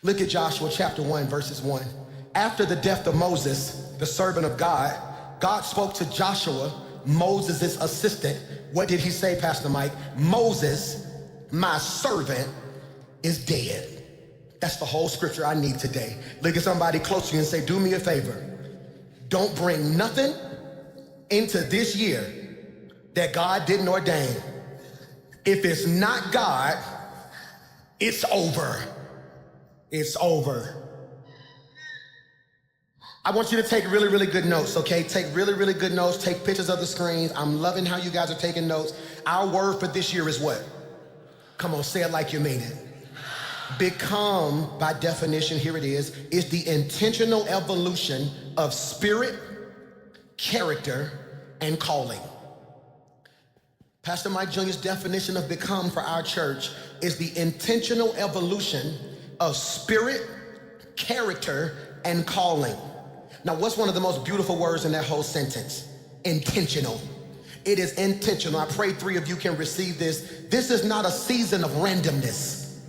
Look at Joshua chapter 1, verses 1. After the death of Moses, the servant of God, God spoke to Joshua, Moses' assistant. What did he say, Pastor Mike? Moses, my servant, is dead. That's the whole scripture I need today. Look at somebody close to you and say, do me a favor. Don't bring nothing into this year that God didn't ordain. If it's not God, it's over. It's over. I want you to take really, really good notes, okay? Take really, really good notes. Take pictures of the screens. I'm loving how you guys are taking notes. Our word for this year is what? Come on, say it like you mean it. Become, by definition, here it is the intentional evolution of spirit, character, and calling. Pastor Mike Jr.'s definition of become for our church is the intentional evolution of spirit, character, and calling. Now, what's one of the most beautiful words in that whole sentence? Intentional. It is intentional. I pray 3 of you can receive this. This is not a season of randomness.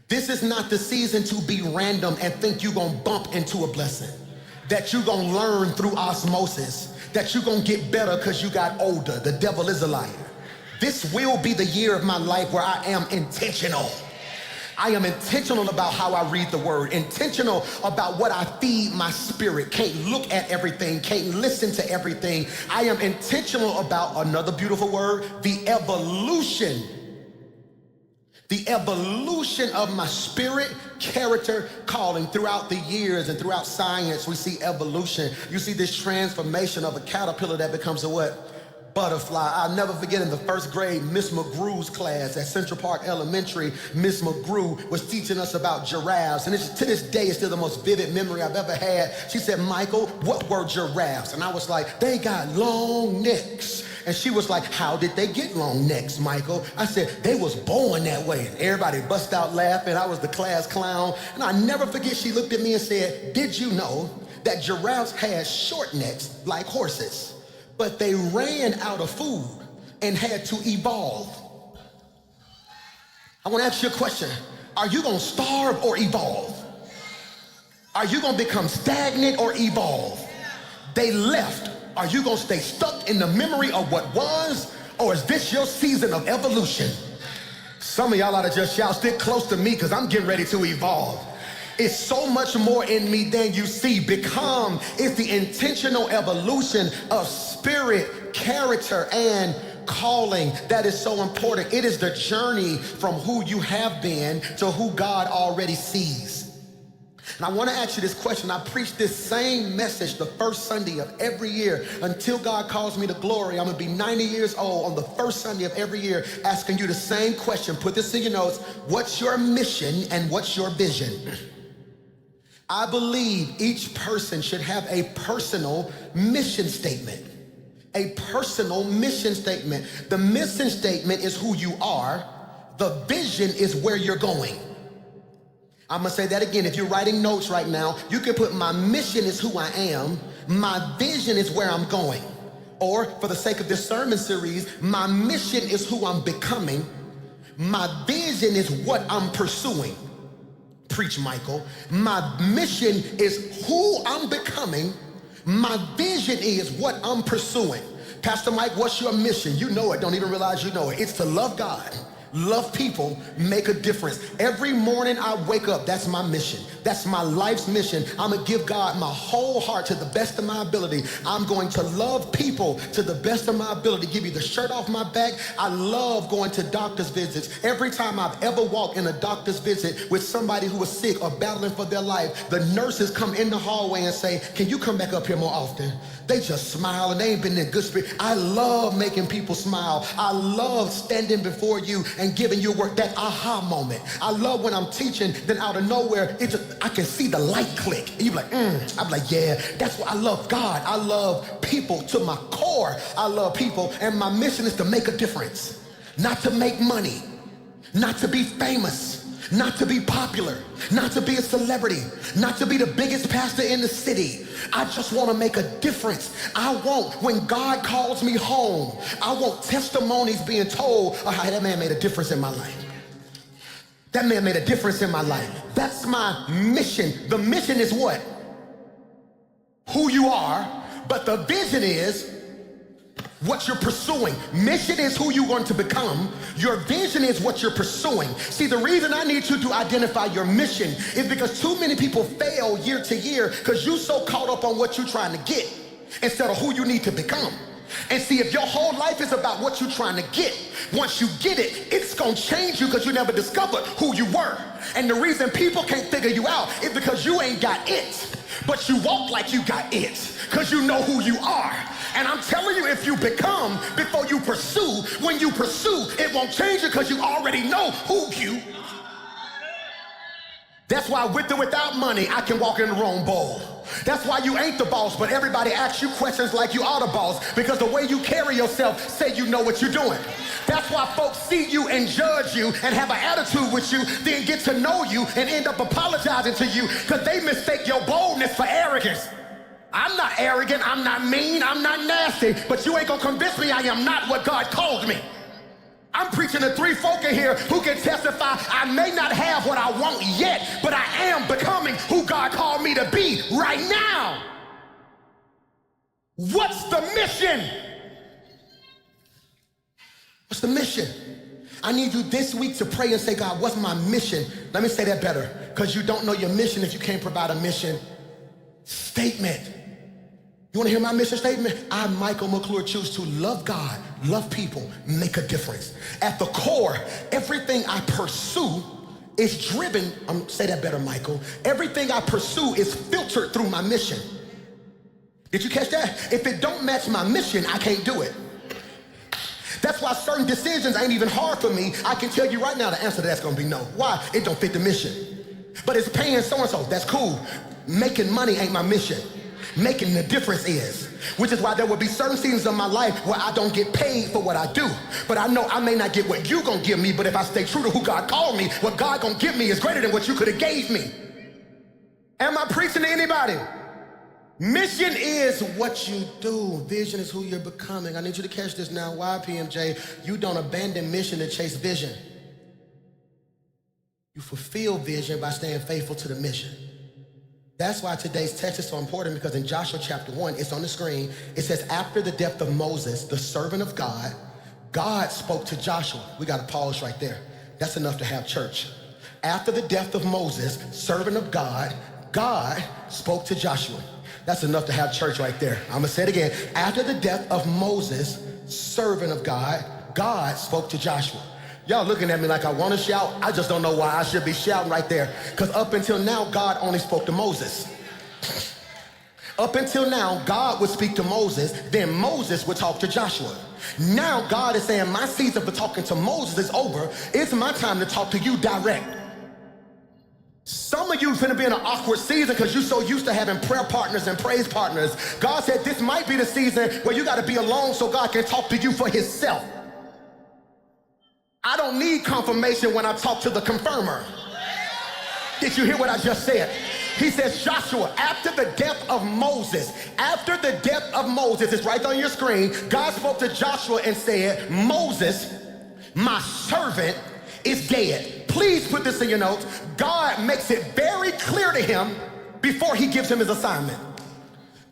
This is not the season to be random and think you're gonna bump into a blessing, that you're gonna learn through osmosis, that you're gonna get better because you got older. The devil is a liar. This will be the year of my life where I am intentional. I am intentional about how I read the word, intentional about what I feed my spirit. Can't look at everything, can't listen to everything. I am intentional about, another beautiful word, the evolution of my spirit, character, calling. Throughout the years and throughout science, we see evolution. You see this transformation of a caterpillar that becomes a what? Butterfly. I'll never forget in the first grade, Miss McGrew's class at Central Park Elementary, Miss McGrew was teaching us about giraffes. And to this day, it's still the most vivid memory I've ever had. She said, Michael, what were giraffes? And I was like, they got long necks. And she was like, how did they get long necks, Michael? I said, they was born that way. And everybody bust out laughing. I was the class clown. And I never forget, she looked at me and said, did you know that giraffes had short necks like horses? But they ran out of food and had to evolve. I want to ask you a question. Are you going to starve or evolve? Are you going to become stagnant or evolve? They left. Are you going to stay stuck in the memory of what was? Or is this your season of evolution? Some of y'all ought to just shout, stick close to me because I'm getting ready to evolve. It's so much more in me than you see. Become is the intentional evolution of spirit, character, and calling. That is so important. It is the journey from who you have been to who God already sees. And I want to ask you this question. I preach this same message the first Sunday of every year until God calls me to glory. I'm going to be 90 years old on the first Sunday of every year, asking you the same question. Put this in your notes. What's your mission and what's your vision? I believe each person should have a personal mission statement. A personal mission statement. The mission statement is who you are. The vision is where you're going. I'm gonna say that again. If you're writing notes right now, you can put my mission is who I am. My vision is where I'm going. Or for the sake of this sermon series, my mission is who I'm becoming. My vision is what I'm pursuing. Preach, Michael. My mission is who I'm becoming. My vision is what I'm pursuing. Pastor Mike, what's your mission? You know it. Don't even realize you know it. It's to love God, love people, make a difference. Every morning I wake up, that's my mission. That's my life's mission. I'm gonna give God my whole heart to the best of my ability. I'm going to love people to the best of my ability. Give you the shirt off my back. I love going to doctor's visits. Every time I've ever walked in a doctor's visit with somebody who was sick or battling for their life, the nurses come in the hallway and say, can you come back up here more often? They just smile and they ain't been in good spirit. I love making people smile. I love standing before you and giving you work, that aha moment. I love when I'm teaching, then out of nowhere, I can see the light click. And you're like, I'm like, yeah, that's what I love God. I love people to my core. I love people, and my mission is to make a difference. Not to make money, not to be famous, not to be popular, not to be a celebrity, not to be the biggest pastor in the city. I just want to make a difference. I want, when God calls me home, I want testimonies being told of how that man made a difference in my life. That man made a difference in my life. That's my mission. The mission is what? Who you are, but the vision is what you're pursuing. Mission is who you're going to become. Your vision is what you're pursuing. See, the reason I need you to identify your mission is because too many people fail year to year because you're so caught up on what you're trying to get instead of who you need to become. And see, if your whole life is about what you're trying to get, once you get it, it's gonna change you because you never discovered who you were. And the reason people can't figure you out is because you ain't got it, but you walk like you got it because you know who you are. And I'm telling you, if you become before you pursue, when you pursue, it won't change you because you already know who you are. That's why with or without money, I can walk in the wrong bowl. That's why you ain't the boss, but everybody asks you questions like you are the boss because the way you carry yourself say you know what you're doing. That's why folks see you and judge you and have an attitude with you, then get to know you and end up apologizing to you because they mistake your boldness for arrogance. I'm not arrogant, I'm not mean, I'm not nasty, but you ain't gonna convince me I am not what God called me. I'm preaching to three folk in here who can testify I may not have what I want yet, but I am becoming who God called me to be right now. What's the mission? What's the mission? I need you this week to pray and say, God, what's my mission? Let me say that better, because you don't know your mission if you can't provide a mission statement. You want to hear my mission statement? I, Michael McClure, choose to love God, love people, make a difference. At the core, everything I pursue is driven, say that better, Michael. Everything I pursue is filtered through my mission. Did you catch that? If it don't match my mission, I can't do it. That's why certain decisions ain't even hard for me. I can tell you right now the answer to that's gonna be no. Why? It don't fit the mission. But it's paying so-and-so, that's cool. Making money ain't my mission. Making the difference is, which is why there will be certain seasons of my life where I don't get paid for what I do. But I know I may not get what you gonna give me, but if I stay true to who God called me, what God gonna give me is greater than what you could have gave me. Am I preaching to anybody? Mission is what you do. Vision is who you're becoming. I need you to catch this now. Why, PMJ? You don't abandon mission to chase vision. You fulfill vision by staying faithful to the mission. That's why today's text is so important, because in Joshua chapter 1, it's on the screen. It says, after the death of Moses, the servant of God, God spoke to Joshua. We got to pause right there. That's enough to have church. After the death of Moses, servant of God, God spoke to Joshua. That's enough to have church right there. I'm going to say it again. After the death of Moses, servant of God, God spoke to Joshua. Y'all looking at me like I want to shout. I just don't know why I should be shouting right there. Because up until now, God only spoke to Moses. Up until now, God would speak to Moses, then Moses would talk to Joshua. Now God is saying, my season for talking to Moses is over. It's my time to talk to you direct. Some of you are finna be in an awkward season because you're so used to having prayer partners and praise partners. God said this might be the season where you got to be alone so God can talk to you for himself. I don't need confirmation when I talk to the confirmer. Did you hear what I just said? He says, Joshua, after the death of Moses, it's right on your screen, God spoke to Joshua and said, Moses, my servant, is dead. Please put this in your notes. God makes it very clear to him before he gives him his assignment.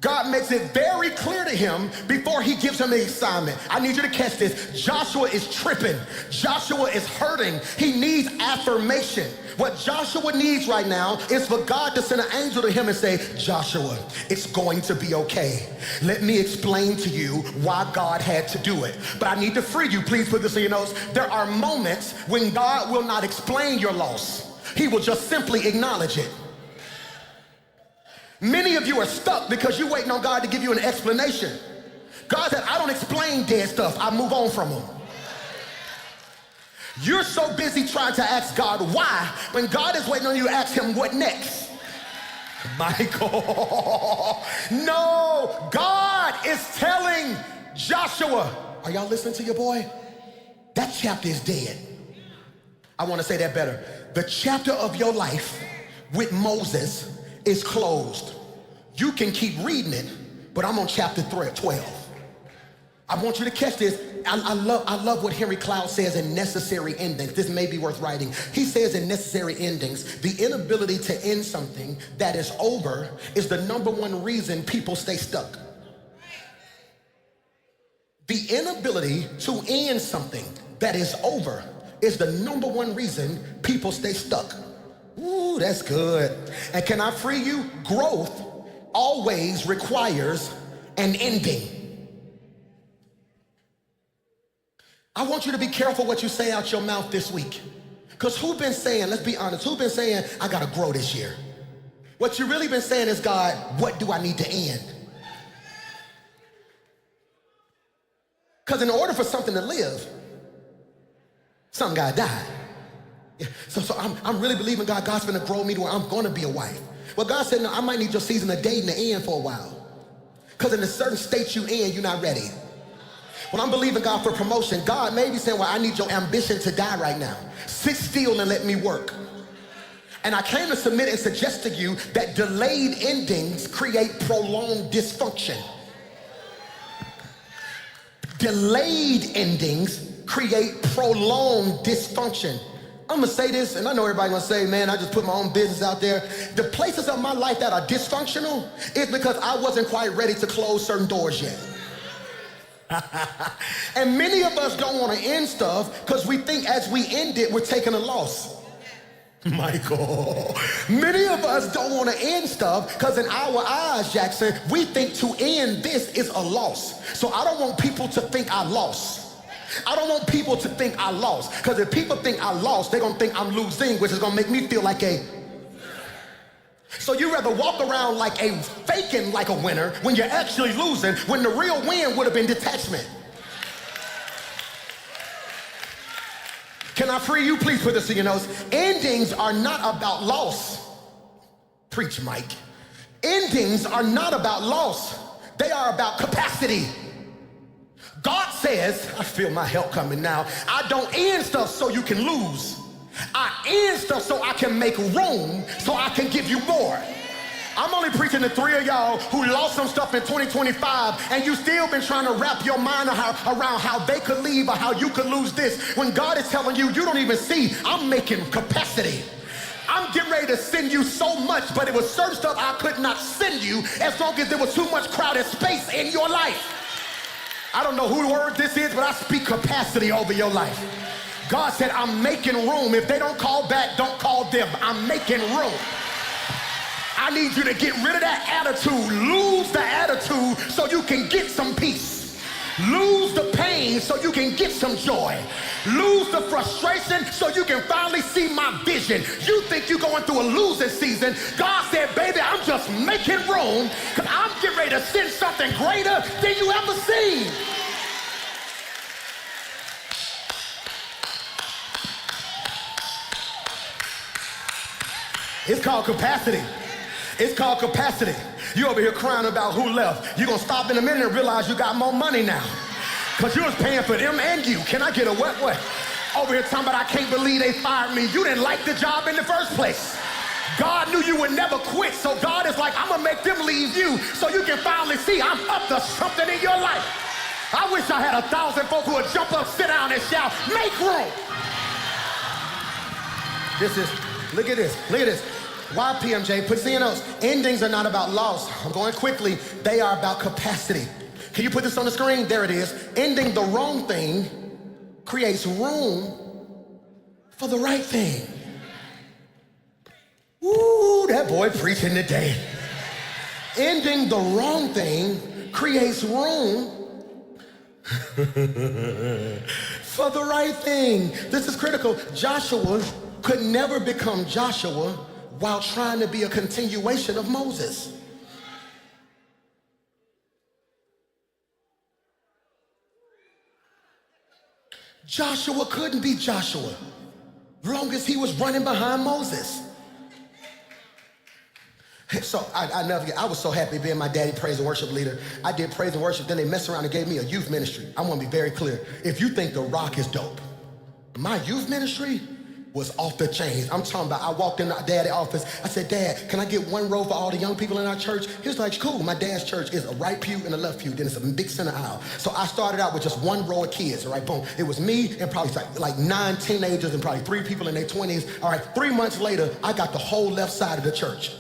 God makes it very clear to him before he gives him the assignment. I need you to catch this. Joshua is tripping. Joshua is hurting. He needs affirmation. What Joshua needs right now is for God to send an angel to him and say, Joshua, it's going to be okay. Let me explain to you why God had to do it. But I need to free you. Please put this in your notes. There are moments when God will not explain your loss. He will just simply acknowledge it. Many of you are stuck because you're waiting on God to give you an explanation. God said, I don't explain dead stuff. I move on from them. You're so busy trying to ask God why, when God is waiting on you to ask him what next. Michael, no, God is telling Joshua, are y'all listening to your boy? That chapter is dead. I want to say that better. The chapter of your life with Moses is closed. You can keep reading it, but I'm on chapter 12. I want you to catch this. I love what Henry Cloud says in Necessary Endings. This may be worth writing. He says in Necessary Endings, the inability to end something that is over is the number one reason people stay stuck. The inability to end something that is over is the number one reason people stay stuck. Ooh, that's good. And can I free you? Growth always requires an ending. I want you to be careful what you say out your mouth this week. Because who been saying, let's be honest, who been saying, I gotta grow this year? What you really been saying is, God, what do I need to end? Because in order for something to live, something gotta die. Yeah, so I'm really believing God's gonna grow me to where I'm gonna be a wife. Well, God said, no, I might need your season of dating to end for a while. Because in a certain state you in, you're not ready. When I'm believing God for promotion, God may be saying, well, I need your ambition to die right now. Sit still and let me work. And I came to submit and suggest to you that delayed endings create prolonged dysfunction. Delayed endings create prolonged dysfunction. I'm gonna say this, and I know everybody's gonna say, man, I just put my own business out there. The places of my life that are dysfunctional is because I wasn't quite ready to close certain doors yet. And many of us don't want to end stuff because we think as we end it, we're taking a loss. Michael. Many of us don't want to end stuff because in our eyes, Jackson, we think to end this is a loss. So I don't want people to think I lost. I don't want people to think I lost, because if people think I lost, they're going to think I'm losing, which is going to make me feel like a... So you rather walk around like faking like a winner when you're actually losing, when the real win would have been detachment. Can I free you? Please put this in your notes. Endings are not about loss. Preach, Mike. Endings are not about loss. They are about capacity. God says, I feel my help coming now, I don't end stuff so you can lose. I end stuff so I can make room, so I can give you more. I'm only preaching to 3 of y'all who lost some stuff in 2025 and you still been trying to wrap your mind around how they could leave or how you could lose this, when God is telling you, you don't even see, I'm making capacity. I'm getting ready to send you so much, but it was certain stuff I could not send you as long as there was too much crowded space in your life. I don't know whose word this is, but I speak capacity over your life. God said, I'm making room. If they don't call back, don't call them. I'm making room. I need you to get rid of that attitude. Lose the attitude so you can get some peace. Lose the pain so you can get some joy. Lose the frustration so you can finally see my vision. You think you're going through a losing season. God said, baby, I'm just making room because I'm getting ready to send something greater than you ever seen. It's called capacity. It's called capacity. You over here crying about who left. You're going to stop in a minute and realize you got more money now. Because you was paying for them and you. Can I get a what? Over here talking about I can't believe they fired me. You didn't like the job in the first place. God knew you would never quit. So God is like, I'm going to make them leave you so you can finally see I'm up to something in your life. I wish I had 1,000 folk who would jump up, sit down, and shout, make room. Look at this. Why, PMJ? Put in your notes. Endings are not about loss. I'm going quickly. They are about capacity. Can you put this on the screen? There it is. Ending the wrong thing creates room for the right thing. Ooh, that boy preaching today. Ending the wrong thing creates room for the right thing. This is critical. Joshua could never become Joshua while trying to be a continuation of Moses. Joshua couldn't be Joshua as long as he was running behind Moses. So I never forget, I was so happy being my daddy praise and worship leader. I did praise and worship, then they messed around and gave me a youth ministry. I want to be very clear. If you think The Rock is dope, my youth ministry, was off the chains. I'm talking about, I walked in our dad's office. I said, Dad, can I get one row for all the young people in our church? He was like, cool. My dad's church is a right pew and a left pew. Then it's a big center aisle. So I started out with just one row of kids, all right, boom. It was me and probably like 9 teenagers and probably 3 people in their 20s. All right, 3 months later, I got the whole left side of the church.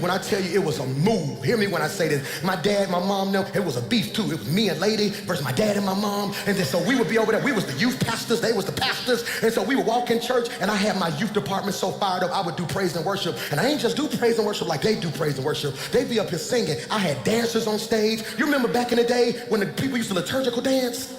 When I tell you it was a move, hear me when I say this. My dad, my mom, no, it was a beef too. It was me and Lady versus my dad and my mom. And then so we would be over there. We was the youth pastors, they was the pastors. And so we would walk in church and I had my youth department so fired up, I would do praise and worship. And I ain't just do praise and worship like they do praise and worship. They'd be up here singing. I had dancers on stage. You remember back in the day when the people used to liturgical dance?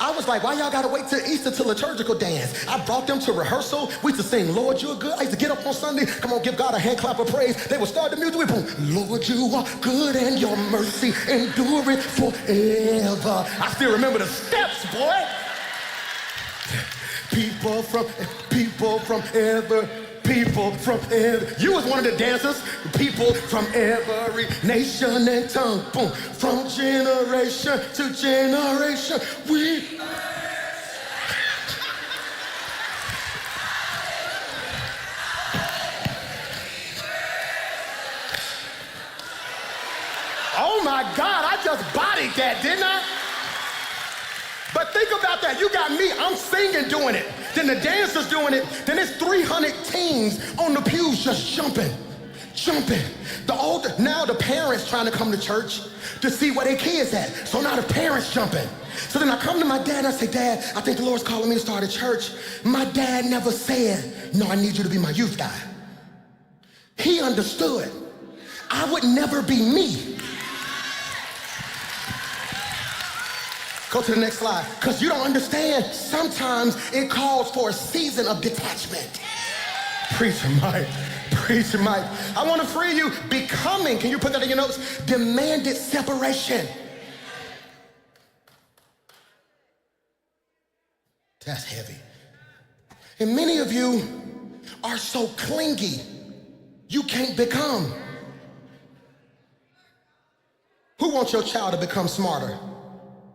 I was like, why y'all gotta wait till Easter to liturgical dance? I brought them to rehearsal. We used to sing, Lord, you're good. I used to get up on Sunday, come on, give God a hand clap of praise. They would start the music, boom, Lord, you are good and your mercy endureth forever. I still remember the steps, boy. People from every, you was one of the dancers. People from every nation and tongue, boom, from generation to generation, we. Oh my God, I just bodied that, didn't I? But think about that. You got me, I'm singing doing it. Then the dancers doing it. Then it's 300 teens on the pews just jumping. Now the parents trying to come to church to see where their kids at. So now the parents jumping. So then I come to my dad and I say, Dad, I think the Lord's calling me to start a church. My dad never said, no, I need you to be my youth guy. He understood. I would never be me. Go to the next slide. Because you don't understand, sometimes it calls for a season of detachment. Preacher Mike. I want to free you. Becoming, can you put that in your notes? Demanded separation. That's heavy. And many of you are so clingy, you can't become. Who wants your child to become smarter?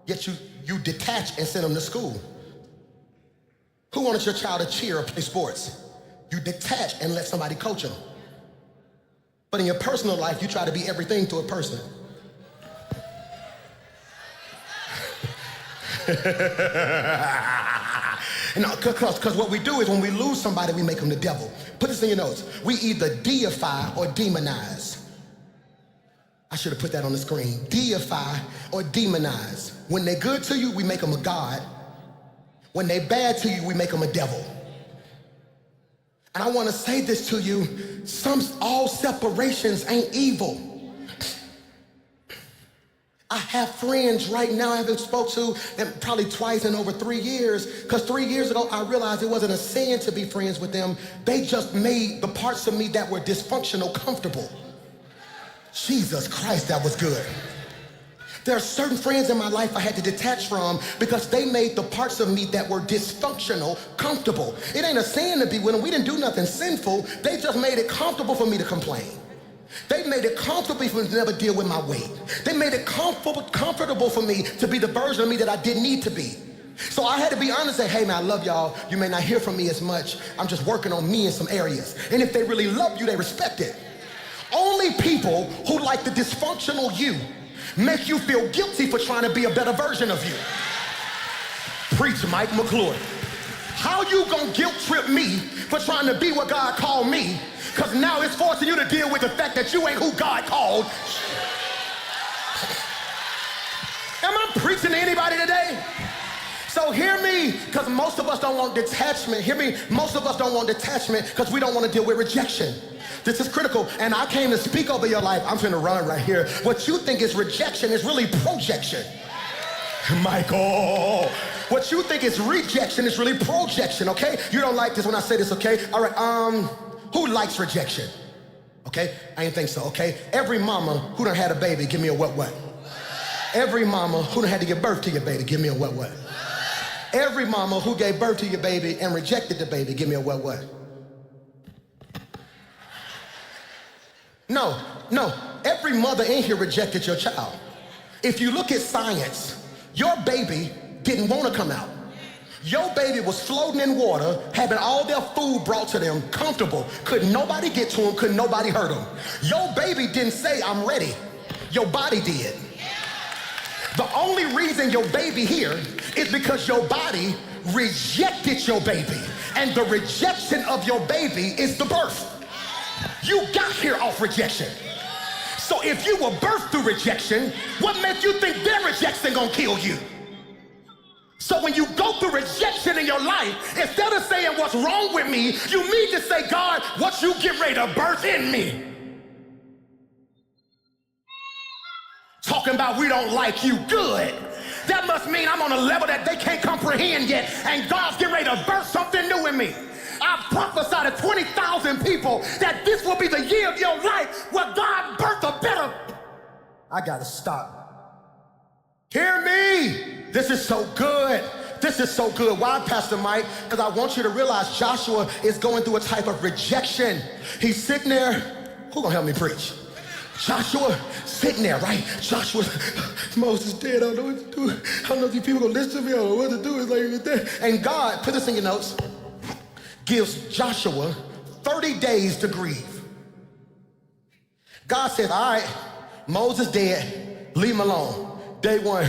Yet you detach and send them to school. Who wants your child to cheer or play sports? You detach and let somebody coach them. But in your personal life, you try to be everything to a person. Because what we do is when we lose somebody, we make them the devil. Put this in your notes. We either deify or demonize. I should have put that on the screen. Deify or demonize. When they're good to you, we make them a god. When they're bad to you, we make them a devil. And I want to say this to you, all separations ain't evil. I have friends right now I haven't spoke to them probably twice in over 3 years, because 3 years ago I realized it wasn't a sin to be friends with them. They just made the parts of me that were dysfunctional comfortable. Jesus Christ, that was good. There are certain friends in my life I had to detach from because they made the parts of me that were dysfunctional comfortable. It ain't a sin to be with them. We didn't do nothing sinful. They just made it comfortable for me to complain. They made it comfortable for me to never deal with my weight. They made it comfortable for me to be the version of me that I didn't need to be. So I had to be honest and say, hey man, I love y'all. You may not hear from me as much. I'm just working on me in some areas. And if they really love you, they respect it. Only people who like the dysfunctional you make you feel guilty for trying to be a better version of you. Preach Mike McClure. How you gonna guilt trip me for trying to be what God called me? Because now it's forcing you to deal with the fact that you ain't who God called. Am I preaching to anybody today? So hear me, because most of us don't want detachment. Hear me, most of us don't want detachment because we don't want to deal with rejection. This is critical, and I came to speak over your life. I'm finna run right here. What you think is rejection is really projection. Michael, what you think is rejection is really projection, okay? You don't like this when I say this, okay? All right, who likes rejection? Okay, I didn't think so, okay? Every mama who done had a baby, give me a what? Every mama who done had to give birth to your baby, give me a what? Every mama who gave birth to your baby and rejected the baby, give me a what? No, every mother in here rejected your child. If you look at science, your baby didn't want to come out. Your baby was floating in water, having all their food brought to them, comfortable. Couldn't nobody get to them, couldn't nobody hurt them. Your baby didn't say, I'm ready. Your body did. The only reason your baby here is because your body rejected your baby. And the rejection of your baby is the birth. You got here off rejection. So if you were birthed through rejection, what makes you think their rejection gonna kill you? So when you go through rejection in your life, instead of saying what's wrong with me, you need to say, God, what you get ready to birth in me. Talking about we don't like you, good. That must mean I'm on a level that they can't comprehend yet, and God's getting ready to birth something new in me. I've prophesied to 20,000 people that this will be the year of your life where God birthed a better. I gotta stop. Hear me. This is so good. This is so good. Why, Pastor Mike? Because I want you to realize Joshua is going through a type of rejection. He's sitting there. Who gonna help me preach? Joshua sitting there, right? Joshua, Moses dead. I don't know what to do. I don't know if these people gonna listen to me. I don't know what to do. It's like that. And God, put this in your notes, gives Joshua 30 days to grieve. God says, all right, Moses dead, leave him alone. Day one,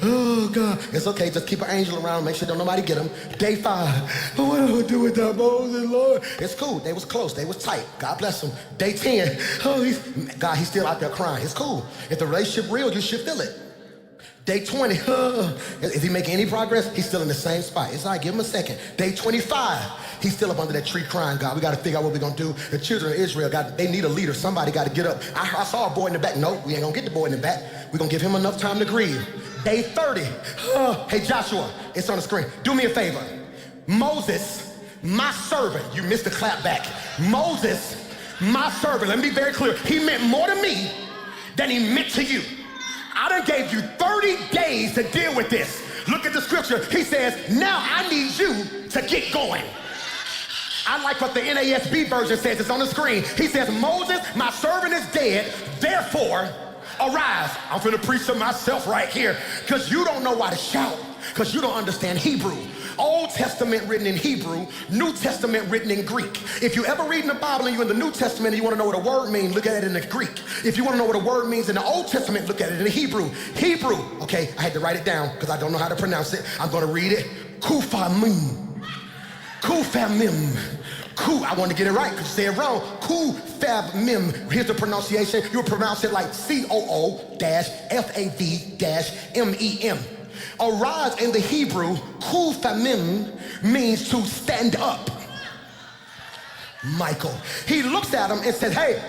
oh God, it's okay, just keep an angel around, make sure don't nobody get him. Day 5, oh, what do I do without Moses, Lord? It's cool, they was close, they was tight, God bless them. Day 10, oh, he's still out there crying, it's cool. If the relationship real, you should feel it. Day 20, is he making any progress? He's still in the same spot. It's all right, give him a second. Day 25, he's still up under that tree crying, God, we got to figure out what we're going to do. The children of Israel, they need a leader. Somebody got to get up. I saw a boy in the back. No, we ain't going to get the boy in the back. We're going to give him enough time to grieve. Day 30, hey, Joshua, it's on the screen. Do me a favor. Moses, my servant, you missed the clap back. Moses, my servant, let me be very clear. He meant more to me than he meant to you. I done gave you 30 days to deal with this. Look at the scripture. He says, now I need you to get going. I like what the NASB version says. It's on the screen. He says, Moses, my servant is dead. Therefore, arise. I'm finna preach to myself right here because you don't know why to shout because you don't understand Hebrew. Old Testament written in Hebrew, New Testament written in Greek. If you ever read in the Bible and you're in the New Testament and you want to know what a word means, look at it in the Greek. If you want to know what a word means in the Old Testament, look at it in the Hebrew. Hebrew, okay, I had to write it down because I don't know how to pronounce it. I'm going to read it. Kufamim. Kufamim. I want to get it right because you say it wrong. Kufamim. Here's the pronunciation. You'll pronounce it like COO-FAV-MEM. Arise in the Hebrew, kufamim, means to stand up. Michael. He looks at him and said, hey,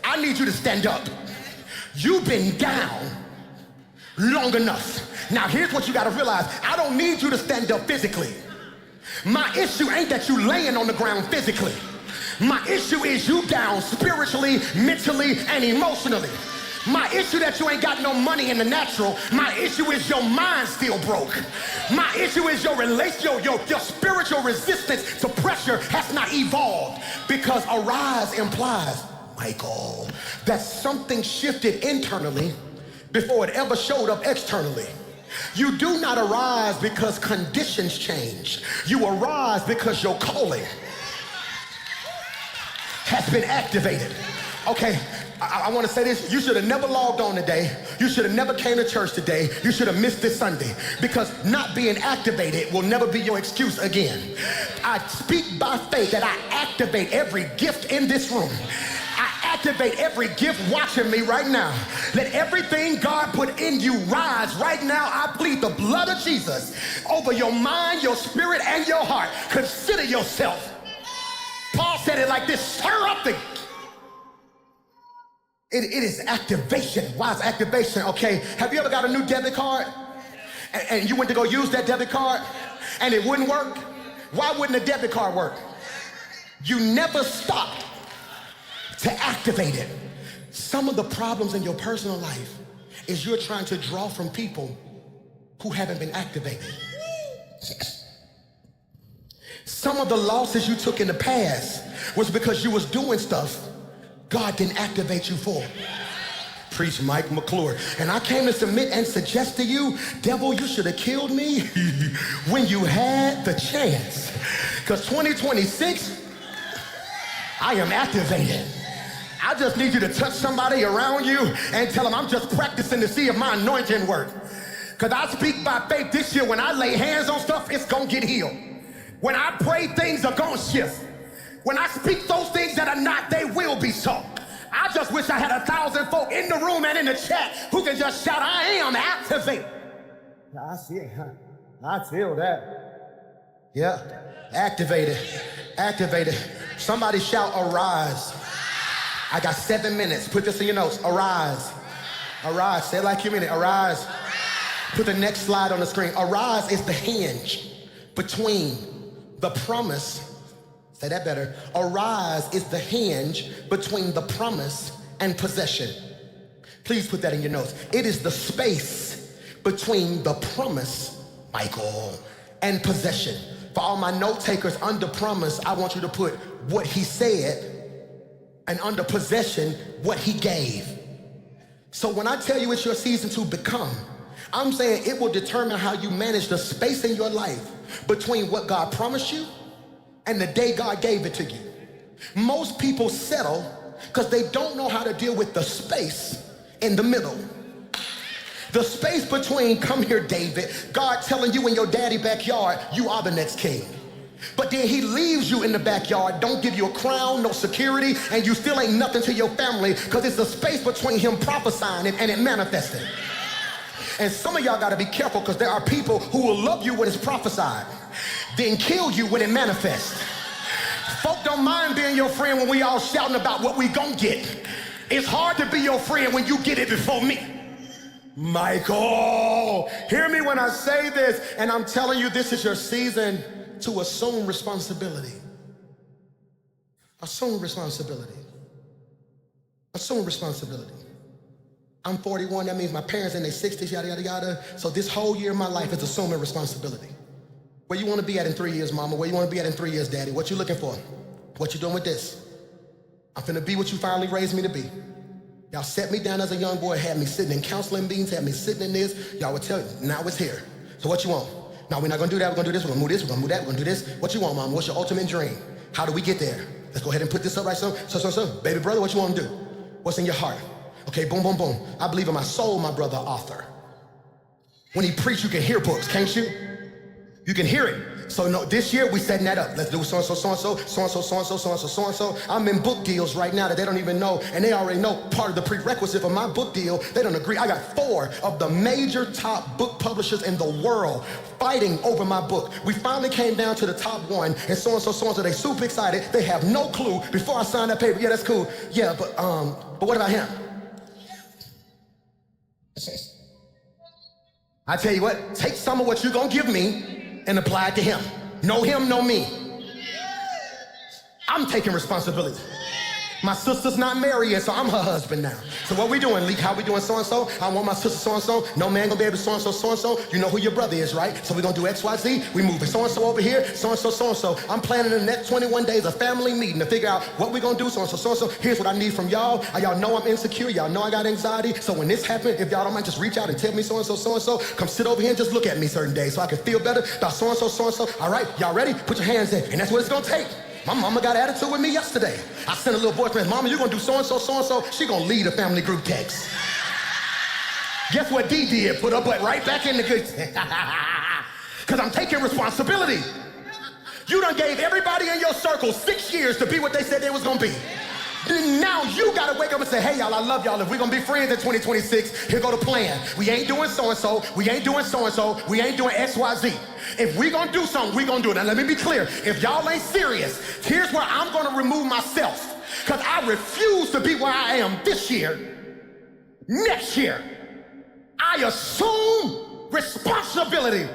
I need you to stand up. You've been down long enough. Now here's what you got to realize. I don't need you to stand up physically. My issue ain't that you laying on the ground physically. My issue is you down spiritually, mentally, and emotionally. My issue that you ain't got no money in the natural. My issue is your mind still broke. My issue is your spiritual resistance to pressure has not evolved. Because arise implies, Michael, that something shifted internally before it ever showed up externally. You do not arise because conditions change. You arise because your calling has been activated. Okay, I want to say this. You should have never logged on today. You should have never came to church today. You should have missed this Sunday because not being activated will never be your excuse again. I speak by faith that I activate every gift in this room. I activate every gift watching me right now. Let everything God put in you rise right now. I plead the blood of Jesus over your mind, your spirit, and your heart. Consider yourself. Paul said it like this, stir up the... It is activation. Why is activation? Okay, have you ever got a new debit card and you went to go use that debit card and it wouldn't work? Why wouldn't a debit card work? You never stopped to activate it. Some of the problems in your personal life is you're trying to draw from people who haven't been activated. Some of the losses you took in the past was because you was doing stuff God didn't activate you for. Preach Mike McClure. And I came to submit and suggest to you, devil, you should have killed me when you had the chance. Because 2026, I am activated. I just need you to touch somebody around you and tell them I'm just practicing to see if my anointing works. Because I speak by faith this year. When I lay hands on stuff, it's going to get healed. When I pray, things are going to shift. When I speak those things that are not, they will be so. I just wish I had 1,000 folk in the room and in the chat who can just shout, I am activated. I see it. I feel that. Yeah, activated, activated. Somebody shout, arise. I got 7 minutes. Put this in your notes. Arise. Arise. Say it like you mean it. Arise. Put the next slide on the screen. Arise is the hinge between the promise. Say that better. Arise is the hinge between the promise and possession. Please put that in your notes. It is the space between the promise, Michael, and possession. For all my note takers, under promise, I want you to put what he said, and under possession, what he gave. So when I tell you it's your season to become, I'm saying it will determine how you manage the space in your life between what God promised you and the day God gave it to you. Most people settle because they don't know how to deal with the space in the middle. The space between, come here, David, God telling you in your daddy backyard, you are the next king. But then he leaves you in the backyard, don't give you a crown, no security, and you still ain't nothing to your family because it's the space between him prophesying and it manifesting. And some of y'all gotta be careful because there are people who will love you when it's prophesied, then kill you when it manifests. Folk don't mind being your friend when we all shouting about what we gon' get. It's hard to be your friend when you get it before me. Michael, hear me when I say this, and I'm telling you this is your season to assume responsibility. Assume responsibility. Assume responsibility. I'm 41, that means my parents in their 60s, yada, yada, yada. So this whole year of my life is assuming responsibility. Where you want to be at in 3 years, mama? Where you want to be at in 3 years, daddy? What you looking for? What you doing with this? I'm finna be what you finally raised me to be. Y'all set me down as a young boy, had me sitting in counseling meetings, had me sitting in this. Y'all would tell you, now it's here. So what you want? No, we're not gonna do that, we're gonna do this, we're gonna move this, we're gonna move that, we're gonna do this. What you want, mama? What's your ultimate dream? How do we get there? Let's go ahead and put this up right so. Baby brother, what you wanna do? What's in your heart? Okay, boom, boom, boom. I believe in my soul, my brother Arthur. When he preach, you can hear books, can't you? You can hear it. So no, this year we setting that up. Let's do so-and-so, so-and-so, so-and-so, so-and-so, so-and-so, so-and-so. I'm in book deals right now that they don't even know, and they already know part of the prerequisite for my book deal. They don't agree. I got 4 of the major top book publishers in the world fighting over my book. We finally came down to the top 1, and so-and-so, so-and-so, they super excited. They have no clue before I sign that paper. Yeah, that's cool. Yeah, but what about him? I tell you what, take some of what you're gonna give me and apply it to him. No him, no me. I'm taking responsibility. My sister's not married yet, so I'm her husband now. So what we doing, Leak? How we doing so-and-so? I want my sister so-and-so. No man gonna be able to so-and-so, so-and-so. You know who your brother is, right? So we gonna do X, Y, Z. We moving so-and-so over here, so-and-so, so-and-so. I'm planning the next 21 days a family meeting to figure out what we gonna do, so-and-so, so-and-so. Here's what I need from y'all. Y'all know I'm insecure. Y'all know I got anxiety. So when this happens, if y'all don't mind, just reach out and tell me so-and-so, so-and-so. Come sit over here and just look at me certain days so I can feel better about so-and-so, so-and-so. All right, y'all ready? Put your hands in. And that's what it's gonna take. My mama got an attitude with me yesterday. I sent a little boyfriend, mama, you gonna do so-and-so, so-and-so. She gonna lead a family group text. Guess what D did? Put her butt right back in the good. Because I'm taking responsibility. You done gave everybody in your circle 6 years to be what they said they was gonna be. Then now you gotta wake up and say, hey y'all, I love y'all. If we're gonna be friends in 2026, here go the plan. We ain't doing so-and-so, we ain't doing so-and-so, we ain't doing X, Y, Z. If we gonna do something, we gonna do it. Now let me be clear, if y'all ain't serious, here's where I'm gonna remove myself. Because I refuse to be where I am this year, next year. I assume responsibility.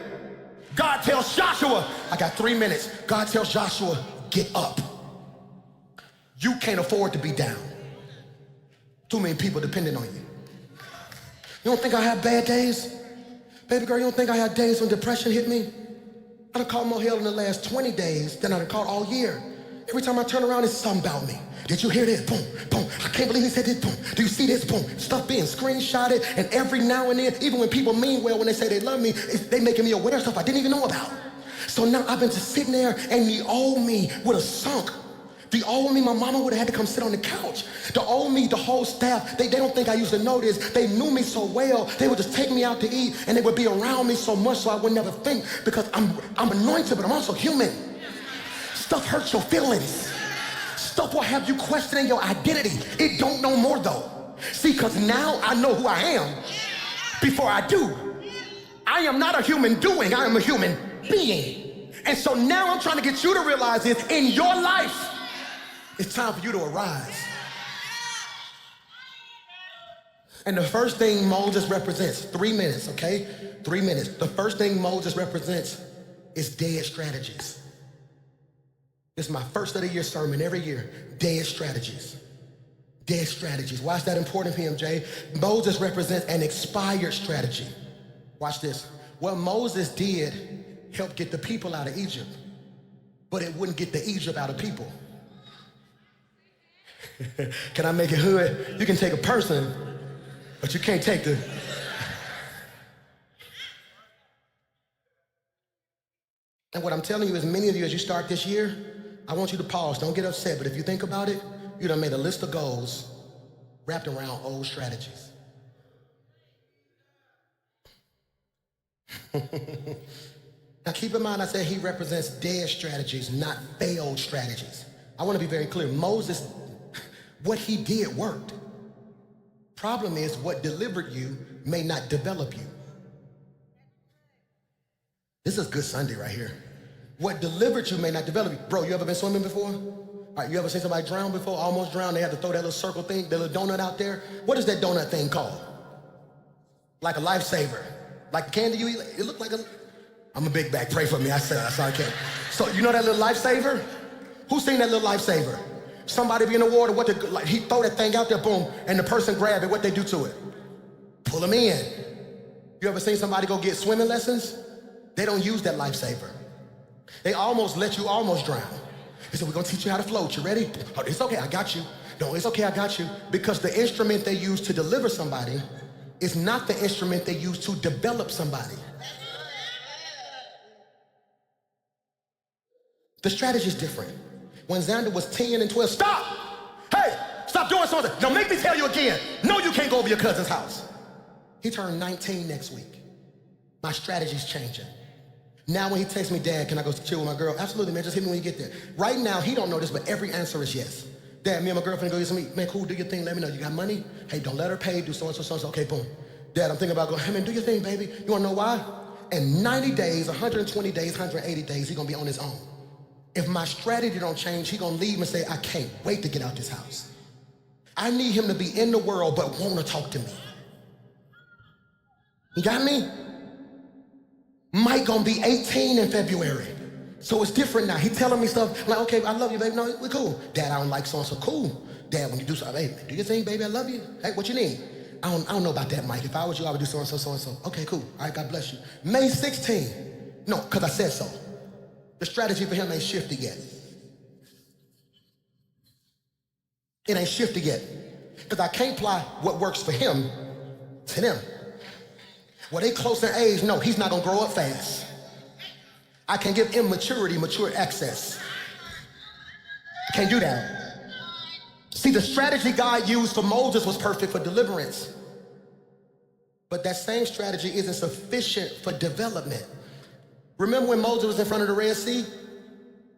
God tells Joshua, I got 3 minutes. God tells Joshua, get up. You can't afford to be down. Too many people depending on you. You don't think I have bad days? Baby girl, you don't think I had days when depression hit me? I done caught more hell in the last 20 days than I done caught all year. Every time I turn around, it's something about me. Did you hear this? Boom, boom. I can't believe he said this. Boom. Do you see this? Boom. Stuff being screenshotted, and every now and then, even when people mean well, when they say they love me, they making me aware of stuff I didn't even know about. So now I've been just sitting there, and the old me would have sunk. The old me, my mama would have had to come sit on the couch. The old me, the whole staff, they don't think I used to know this. They knew me so well. They would just take me out to eat, and they would be around me so much so I would never think, because I'm anointed, but I'm also human. Stuff hurts your feelings. Stuff will have you questioning your identity. It don't no more though. See, because now I know who I am before I do. I am not a human doing, I am a human being. And so now I'm trying to get you to realize this in your life. It's time for you to arise. And the first thing Moses represents, 3 minutes, okay? 3 minutes. The first thing Moses represents is dead strategies. This is my first of the year sermon every year. Dead strategies. Dead strategies. Why is that important, PMJ? Moses represents an expired strategy. Watch this. What Moses did helped get the people out of Egypt, but it wouldn't get the Egypt out of people. Can I make it hood? You can take a person, but you can't take the... And what I'm telling you is, many of you, as you start this year, I want you to pause. Don't get upset, but if you think about it, you done made a list of goals wrapped around old strategies. Now keep in mind, I said he represents dead strategies, not failed strategies. I want to be very clear. Moses, what he did worked. Problem is, what delivered you may not develop you. This is good Sunday right here. What delivered you may not develop you. Bro, you ever been swimming before? All right, you ever seen somebody drown before? Almost drowned. They had to throw that little circle thing, that little donut out there. What is that donut thing called? Like a lifesaver. Like the candy you eat. It looked like a... I'm a big bag. Pray for me. I said that's all I can. So you know that little lifesaver? Who's seen that little lifesaver? Somebody be in the water. Like he throw that thing out there, boom, and the person grab it. What they do to it? Pull them in. You ever seen somebody go get swimming lessons? They don't use that lifesaver. They almost let you almost drown. They said, we're gonna teach you how to float. You ready? Oh, it's okay, I got you. No, it's okay, I got you. Because the instrument they use to deliver somebody is not the instrument they use to develop somebody. The strategy is different. When Xander was 10 and 12, stop! Hey, stop doing something. Don't make me tell you again. No, you can't go over your cousin's house. He turned 19 next week. My strategy's changing. Now when he texts me, Dad, can I go chill with my girl? Absolutely, man, just hit me when you get there. Right now, he don't know this, but every answer is yes. Dad, me and my girlfriend go get some meat. Man, cool, do your thing, let me know. You got money? Hey, don't let her pay, do so-and-so, so-and-so. Okay, boom. Dad, I'm thinking about going, hey man, do your thing, baby. You wanna know why? In 90 days, 120 days, 180 days, he's gonna be on his own. If my strategy don't change, he gonna leave and say, I can't wait to get out this house. I need him to be in the world, but wanna talk to me. You got me? Mike gonna be 18 in February. So it's different now. He telling me stuff like, okay, I love you, baby. No, we're cool. Dad, I don't like so-and-so. Cool. Dad, when you do something, hey, do your thing, baby, I love you. Hey, what you need? I don't know about that, Mike. If I was you, I would do so-and-so, so-and-so. Okay, cool. All right, God bless you. May 16. No, because I said so. The strategy for him ain't shifted yet. It ain't shifted yet. Because I can't apply what works for him to them. Well, they close in age, no, he's not gonna grow up fast. I can give immaturity mature access. I can't do that. See, the strategy God used for Moses was perfect for deliverance. But that same strategy isn't sufficient for development. Remember when Moses was in front of the Red Sea?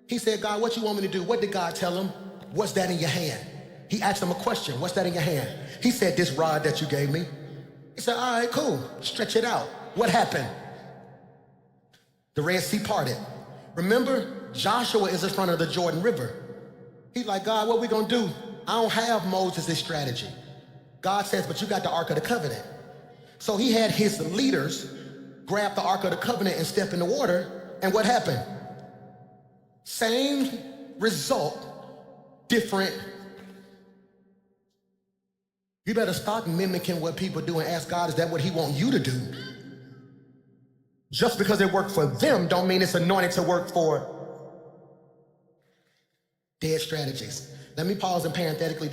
He said, God, what you want me to do? What did God tell him? What's that in your hand? He asked him a question, what's that in your hand? He said, this rod that you gave me. He said, all right, cool, stretch it out. What happened? The Red Sea parted. Remember, Joshua is in front of the Jordan River. He's like, God, what we gonna do? I don't have Moses' strategy. God says, but you got the Ark of the Covenant. So he had his leaders grab the Ark of the Covenant and step in the water, and what happened? Same result, different. You better stop mimicking what people do and ask God, is that what he want you to do? Just because it worked for them don't mean it's anointed to work for Dead strategies. Let me pause and parenthetically